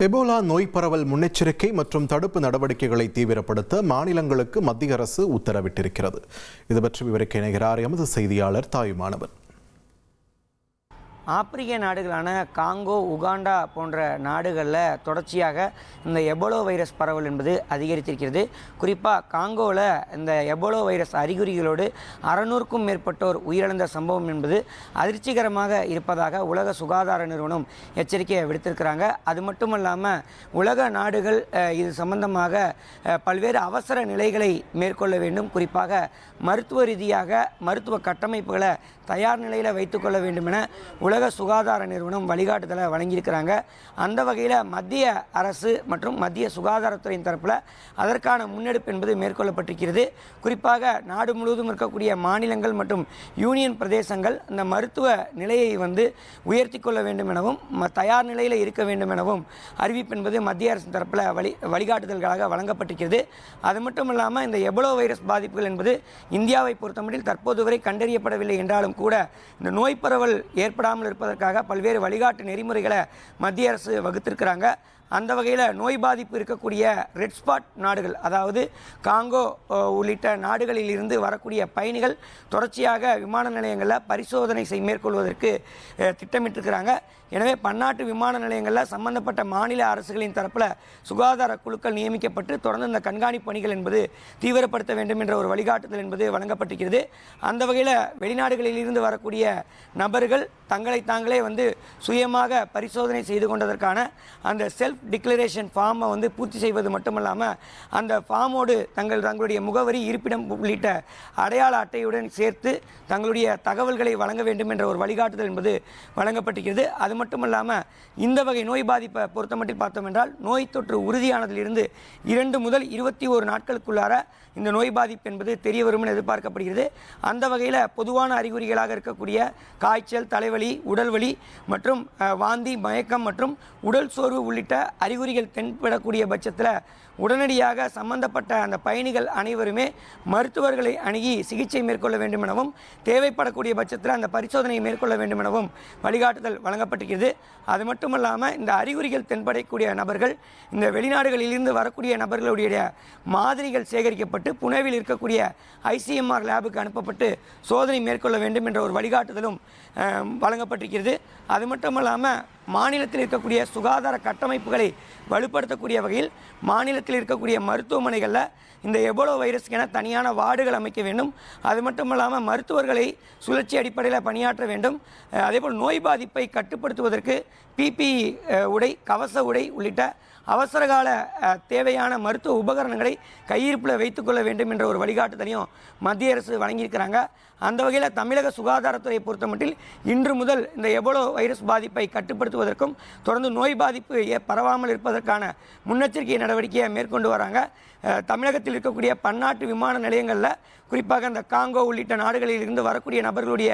Ebola நோய் பரவல் முன்னெச்சரிக்கை மற்றும் தடுப்பு நடவடிக்கைகளை தீவிரப்படுத்த மாநிலங்களுக்கு மத்திய அரசு உத்தரவிட்டிருக்கிறது. இது பற்றி விவரிக்க இணைகிறார் எமது செய்தியாளர் தாயுமானவன். ஆப்பிரிக்க நாடுகளான காங்கோ, உகாண்டா போன்ற நாடுகளில் தொடர்ச்சியாக இந்த எபோலா வைரஸ் பரவல் என்பது அதிகரித்திருக்கிறது. குறிப்பாக காங்கோவில் இந்த எபோலா வைரஸ் அறிகுறிகளோடு 600க்கும் மேற்பட்டோர் உயிரிழந்த சம்பவம் என்பது அதிர்ச்சிகரமாக இருப்பதாக உலக சுகாதார நிறுவனம் எச்சரிக்கை விடுத்திருக்கிறாங்க. அது மட்டும் இல்லாமல் உலக நாடுகள் இது சம்பந்தமாக பல்வேறு அவசர நிலைகளை மேற்கொள்ள வேண்டும். குறிப்பாக மருத்துவ ரீதியாக மருத்துவ கட்டமைப்புகளை தயார் நிலையில் வைத்துக்கொள்ள வேண்டும் என உலக சுகாதார நிறுவனம் வழிகாட்டுதலை வழங்கியிருக்கிறாங்க. அந்த வகையில் மத்திய அரசு மற்றும் மத்திய சுகாதாரத்துறையின் தரப்பில் அதற்கான முன்னெடுப்பு என்பது மேற்கொள்ளப்பட்டிருக்கிறது. குறிப்பாக நாடு முழுவதும் இருக்கக்கூடிய மாநிலங்கள் மற்றும் யூனியன் பிரதேசங்கள் இந்த மருத்துவ நிலையை உயர்த்தி கொள்ள வேண்டும் எனவும் தயார் நிலையில் இருக்க வேண்டும் எனவும் அறிவிப்பு என்பது மத்திய அரசின் தரப்பில் வழிகாட்டுதல்களாக வழங்கப்பட்டிருக்கிறது. அது மட்டும் இல்லாமல் இந்த எபோலா வைரஸ் பாதிப்புகள் என்பது இந்தியாவை பொறுத்தமட்டில் தற்போது வரை கண்டறியப்படவில்லை என்றாலும் கூட இந்த நோய் பரவல் ஏற்படாமல் இருப்பதற்காக பல்வேறு வழிகாட்டு நெறிமுறைகளை மத்திய அரசு வகுத்திருக்கிறாங்க. அந்த வகையில் நோய் பாதிப்பு இருக்கக்கூடிய ரெட் ஸ்பாட் நாடுகள், அதாவது காங்கோ உள்ளிட்ட நாடுகளில் இருந்து வரக்கூடிய பயணிகள் தொடர்ச்சியாக விமான நிலையங்களில் பரிசோதனை மேற்கொள்வதற்கு திட்டமிட்டிருக்கிறாங்க. எனவே பன்னாட்டு விமான நிலையங்களில் சம்பந்தப்பட்ட மாநில அரசுகளின் தரப்பில் சுகாதார குழுக்கள் நியமிக்கப்பட்டு தொடர்ந்து இந்த கண்காணிப்பு பணிகள் என்பது தீவிரப்படுத்த வேண்டும் என்ற ஒரு வழிகாட்டுதல் என்பது வழங்கப்பட்டிருக்கிறது. அந்த வகையில் வெளிநாடுகளில் இருந்து வரக்கூடிய நபர்கள் தங்களை தாங்களே சுயமாக பரிசோதனை செய்து கொண்டதற்கான அந்த செல்ஃப் டிக்ளரேஷன் ஃபார்மை பூர்த்தி செய்வது மட்டுமல்லாமல் அந்த ஃபார்மோடு தங்களுடைய முகவரி, இருப்பிடம் உள்ளிட்ட அடையாள அட்டையுடன் சேர்த்து தங்களுடைய தகவல்களை வழங்க வேண்டும் என்ற ஒரு வழிகாட்டுதல் என்பது வழங்கப்பட்டிருக்கிறது. அது மட்டுமல்லாமல் இந்த வகை நோய் பாதிப்பை பொறுத்தமட்டில் பார்த்தோம் என்றால் நோய் தொற்று உறுதியானதிலிருந்து 2 முதல் 21 நாட்களுக்குள்ளார இந்த நோய் பாதிப்பு என்பது தெரிய வரும் என எதிர்பார்க்கப்படுகிறது. அந்த வகையில் பொதுவான அறிகுறிகளாக இருக்கக்கூடிய காய்ச்சல், தலைவலி, உடல்வலி மற்றும் வாந்தி, மயக்கம் மற்றும் உடல் சோர்வு உள்ளிட்ட அறிகுறிகள் தென்படக்கூடிய பட்சத்தில் உடனடியாக சம்பந்தப்பட்ட அந்த பயணிகள் அனைவருமே மருத்துவர்களை அணுகி சிகிச்சை மேற்கொள்ள வேண்டும் எனவும் தேவைப்படக்கூடிய பட்சத்தில் அந்த பரிசோதனையை மேற்கொள்ள வேண்டும் எனவும் வழிகாட்டுதல் வழங்கப்பட்டிருக்கிறது. அது மட்டுமல்லாமல் இந்த அறிகுறிகள் தென்படக்கூடிய நபர்கள் இந்த வெளிநாடுகளிலிருந்து வரக்கூடிய நபர்களுடைய மாதிரிகள் சேகரிக்கப்பட்டு புனேவில் இருக்கக்கூடிய ICMR லேபுக்கு அனுப்பப்பட்டு சோதனை மேற்கொள்ள வேண்டும் என்ற ஒரு வழிகாட்டுதலும் வழங்கப்பட்டிருக்கிறது. அது மட்டுமல்லாமல் மாநிலத்தில் இருக்கக்கூடிய சுகாதார கட்டமைப்புகளை வலுப்படுத்தக்கூடிய வகையில் மாநிலத்தில் இருக்கக்கூடிய மருத்துவமனைகளில் இந்த எபோலா வைரஸ்க்கென தனியான வார்டுகள் அமைக்க வேண்டும். அது மட்டும் இல்லாமல் மருத்துவர்களை சுழற்சி அடிப்படையில் பணியாற்ற வேண்டும். அதேபோல் நோய் பாதிப்பை கட்டுப்படுத்துவதற்கு PPE உடை, கவச உடை உள்ளிட்ட அவசரகால தேவையான மருத்துவ உபகரணங்களை கையிருப்பில் வைத்துக்கொள்ள வேண்டும் என்ற ஒரு வழிகாட்டுதலையும் மத்திய அரசு வழங்கியிருக்கிறாங்க. அந்த வகையில் தமிழக சுகாதாரத்துறையை பொறுத்தமட்டில் இன்று முதல் இந்த எபோலா வைரஸ் பாதிப்பை கட்டுப்படுத்துவதற்கும் தொடர்ந்து நோய் பாதிப்பு பரவாமல் இருப்பதற்கான முன்னெச்சரிக்கை நடவடிக்கையை மேற்கொண்டு வராங்க. தமிழகத்தில் இருக்கக்கூடிய பன்னாட்டு விமான நிலையங்களில் குறிப்பாக இந்த காங்கோ உள்ளிட்ட நாடுகளில் இருந்து வரக்கூடிய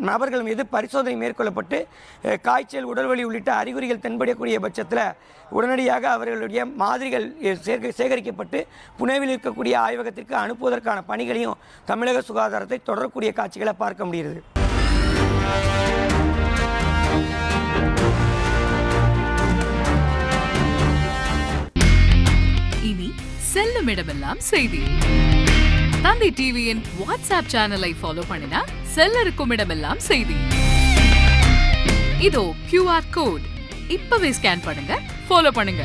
நபர்கள் மீது பரிசோதனை மேற்கொள்ளப்பட்டு காய்ச்சல், உடல்வலி உள்ளிட்ட அறிகுறிகள் தென்படக்கூடிய பட்சத்தில் உடனடியாக அவர்களுடைய மாதிரிகள் சேகரிக்கப்பட்டு புனேவில் இருக்கக்கூடிய ஆய்வகத்திற்கு அனுப்புவதற்கான பணிகளையும் தமிழக சுகாதாரத்தை தொடரக்கூடிய காட்சிகளை பார்க்க முடிகிறது. இனி செல்லும் இடமெல்லாம் செய்தி. தந்தை டிவியின் வாட்ஸ்அப் சேனலை ஃபாலோ பண்ணினா செல்ல இருக்கும் இடமெல்லாம் செய்தி. இதோ QR கோட் இப்பவே ஸ்கேன் பண்ணுங்க, ஃபாலோ பண்ணுங்க.